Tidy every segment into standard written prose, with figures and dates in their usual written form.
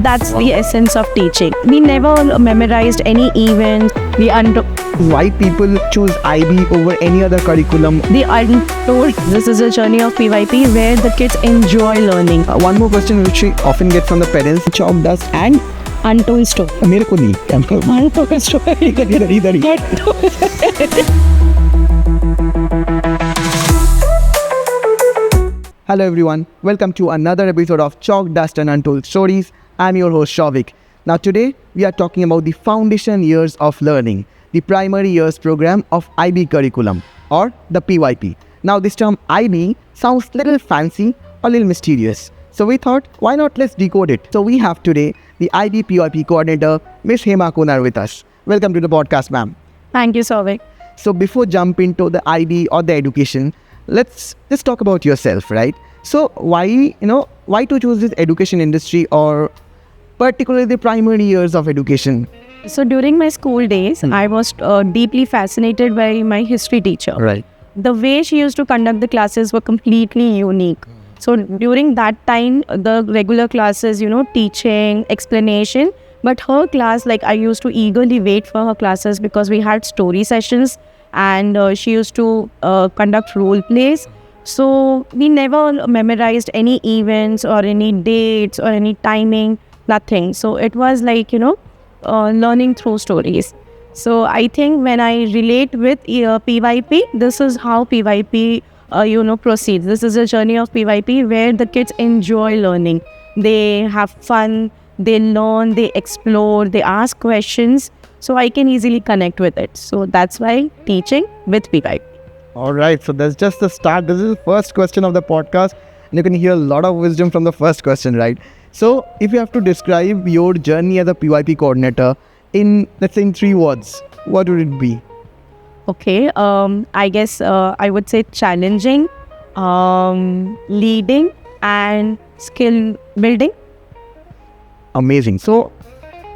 that's the essence of teaching. We never memorized any event. Why people choose IB over any other curriculum? The Untold. This is a journey of PYP where the kids enjoy learning. One more question which we often get from the parents: chalk dust And Untold Stories. मेरे को नहीं Untold Stories. Hello everyone, welcome to another episode of Chalk, Dust and Untold Stories. I'm your host Shavik. Now today we are talking about the foundation years of learning, the primary years program of IB curriculum or the PYP. Now this term IB sounds little fancy or little mysterious. So we thought, why not let's decode it. So we have today the IB-PYP Coordinator, Miss Hema Konar with us. Welcome to the podcast, ma'am. Thank you, Shavik. So before jump into the IB or the education, let's just talk about yourself, right? So why to choose this education industry or particularly the primary years of education? So during my school days, I was deeply fascinated by my history teacher. Right. The way she used to conduct the classes were completely unique. So during that time, the regular classes, teaching, explanation, but her class, I used to eagerly wait for her classes because we had story sessions and she used to conduct role plays. So we never memorized any events or any dates or any timing, nothing. So it was learning through stories. So I think when I relate with PYP, this is how PYP proceeds. This is a journey of PYP where the kids enjoy learning. They have fun, they learn, they explore, they ask questions. So I can easily connect with it. So that's why teaching with PYP. All right. So that's just the start. This is the first question of the podcast. And you can hear a lot of wisdom from the first question, right? So if you have to describe your journey as a PYP coordinator in, let's say, in 3 words, what would it be? Okay. I guess I would say challenging, leading, and skill building. Amazing. So,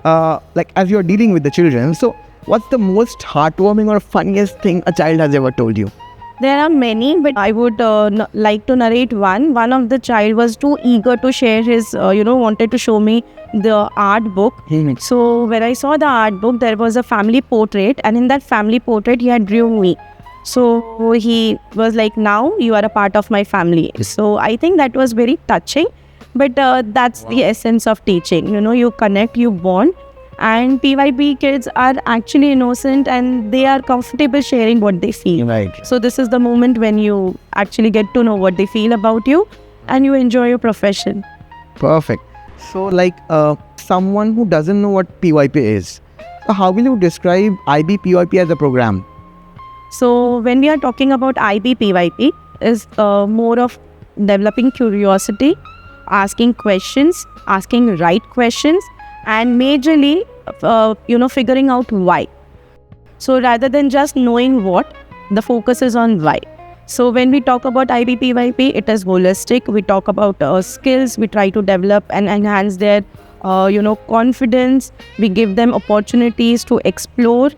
as you're dealing with the children, so what's the most heartwarming or funniest thing a child has ever told you? There are many, but I would like to narrate one. One of the child was too eager to share his, wanted to show me the art book. So when I saw the art book, there was a family portrait, and in that family portrait, he had drew me. So he was like, now you are a part of my family. So I think that was very touching. But that's the essence of teaching. You connect, you bond. And PYP kids are actually innocent and they are comfortable sharing what they feel. Right. So this is the moment when you actually get to know what they feel about you and you enjoy your profession. Perfect. So someone who doesn't know what PYP is, so how will you describe IB-PYP as a program? So when we are talking about IB-PYP, is more of developing curiosity, asking questions, asking right questions, and majorly, figuring out why. So rather than just knowing what, the focus is on why. So when we talk about IB-PYP, it is holistic. We talk about skills. We try to develop and enhance their, confidence. We give them opportunities to explore.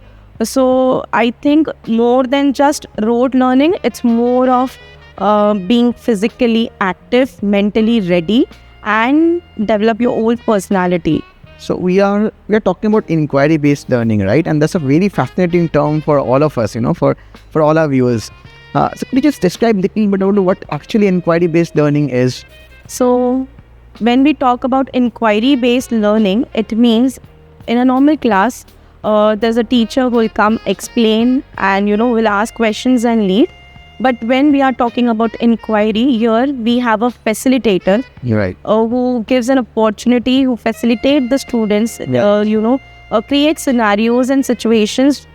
So I think more than just rote learning, it's more of being physically active, mentally ready, and develop your own personality. So we are talking about inquiry-based learning, right? And that's a very fascinating term for all of us, for all our viewers. So could you just describe a little bit about what actually inquiry-based learning is? So when we talk about inquiry-based learning, it means in a normal class, there's a teacher who will come explain and, will ask questions and lead. But when we are talking about inquiry, here we have a facilitator. You're right. Who gives an opportunity, who facilitate the students, create scenarios and situations,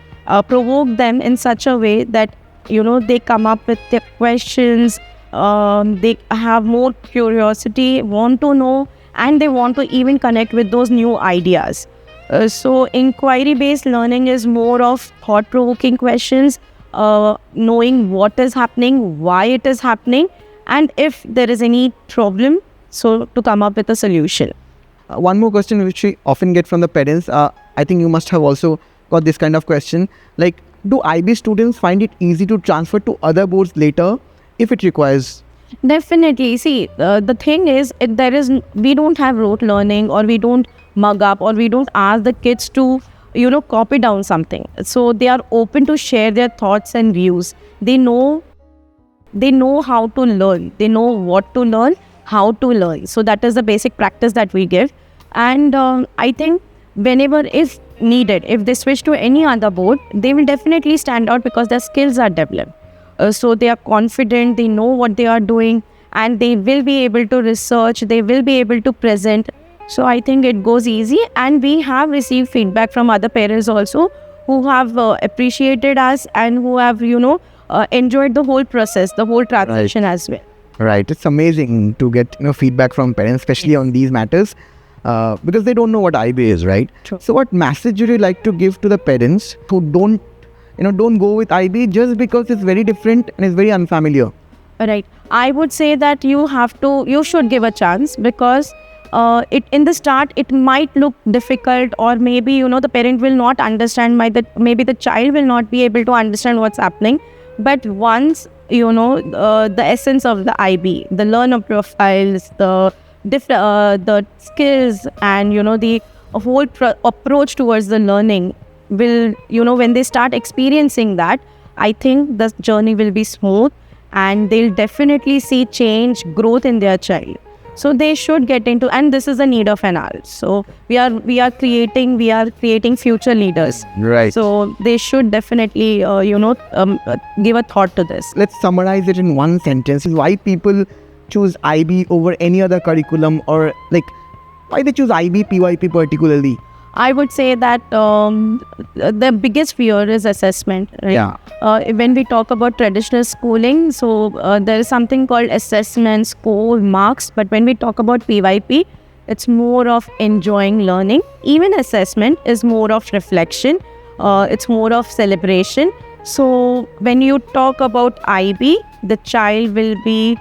provoke them in such a way that, they come up with their questions, they have more curiosity, want to know, and they want to even connect with those new ideas. So inquiry-based learning is more of thought-provoking questions, knowing what is happening, why it is happening, and if there is any problem, so to come up with a solution. One more question which we often get from the parents, I think you must have also got this kind of question, do IB students find it easy to transfer to other boards later if it requires? Definitely. See, the thing is, we don't have rote learning, or we don't mug up, or we don't ask the kids to, copy down something. So they are open to share their thoughts and views. They know how to learn. They know what to learn, how to learn. So that is the basic practice that we give. And I think whenever, if needed, if they switch to any other board, they will definitely stand out because their skills are developed. So they are confident, they know what they are doing, and they will be able to research, they will be able to present. So I think it goes easy, and we have received feedback from other parents also who have appreciated us, and who have, enjoyed the whole process, the whole transition as well. Right. It's amazing to get feedback from parents, especially on these matters, because they don't know what IB is, right? True. So what message would you like to give to the parents who don't go with IB just because it's very different and it's very unfamiliar? Right. I would say that you should give a chance, because in the start it might look difficult, or maybe the parent will not understand, maybe the child will not be able to understand what's happening. But once the essence of the IB, the learner profiles, the skills, and the whole approach towards the learning will, when they start experiencing that, I think the journey will be smooth, and they'll definitely see change, growth in their child. So they should get into, and this is a need of an hour. So we are creating future leaders. Right. So they should definitely give a thought to this. Let's summarize it in one sentence. Why people choose IB over any other curriculum, or why they choose IB-PYP particularly? I would say that the biggest fear is assessment, right? Yeah. When we talk about traditional schooling, so there is something called assessment, score, marks. But when we talk about PYP, it's more of enjoying learning. Even assessment is more of reflection. It's more of celebration. So when you talk about IB, the child will be,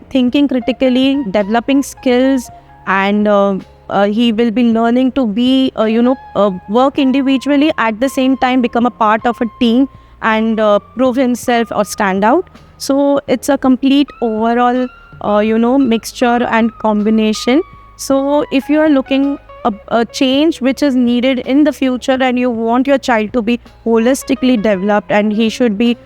thinking critically, developing skills, and he will be learning to be, work individually, at the same time become a part of a team, and prove himself or stand out. So it's a complete overall, mixture and combination. So if you are looking a change which is needed in the future, and you want your child to be holistically developed, and he should be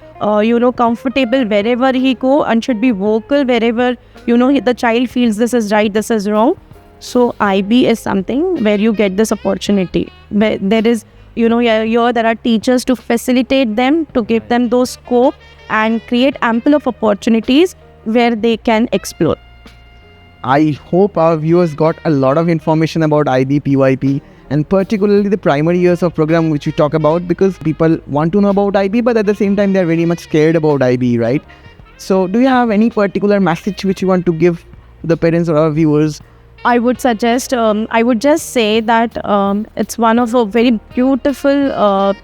comfortable wherever he go, and should be vocal wherever the child feels this is right, this is wrong. So IB is something where you get this opportunity, where there is, there are teachers to facilitate them, to give them those scope, and create ample of opportunities where they can explore. I hope our viewers got a lot of information about IB-PYP, and particularly the primary years of program which we talk about, because people want to know about IB, but at the same time they're very much scared about IB, right? So do you have any particular message which you want to give the parents or our viewers? I would suggest, I would just say that it's one of a very beautiful,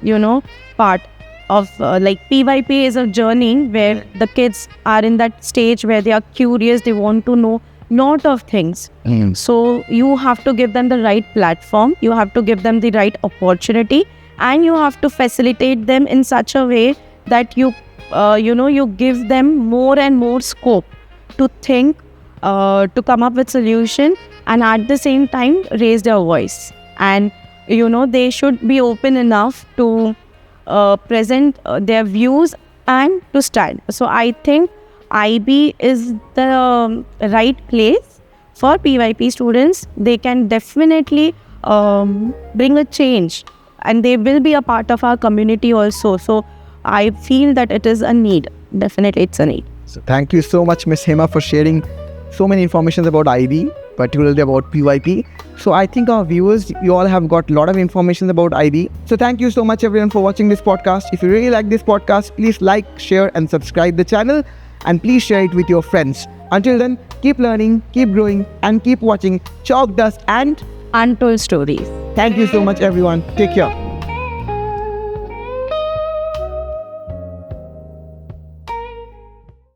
part of PYP is a journey where the kids are in that stage where they are curious, they want to know lot of things. So you have to give them the right platform, you have to give them the right opportunity, and you have to facilitate them in such a way that you give them more and more scope to think, to come up with solution, and at the same time raise their voice. And they should be open enough to present their views and to stand. So I think IB is the right place for PYP students. They can definitely bring a change, and they will be a part of our community also. So I feel that it is a need. Definitely it's a need. So thank you so much, Miss Hema, for sharing so many information about IB, particularly about PYP. So I think our viewers, you all have got a lot of information about IB. So thank you so much everyone for watching this podcast. If you really like this podcast, please like, share and subscribe the channel, and please share it with your friends. Until then, keep learning, keep growing, and keep watching Chalk, Dust and Untold Stories. Thank you so much everyone. Take care.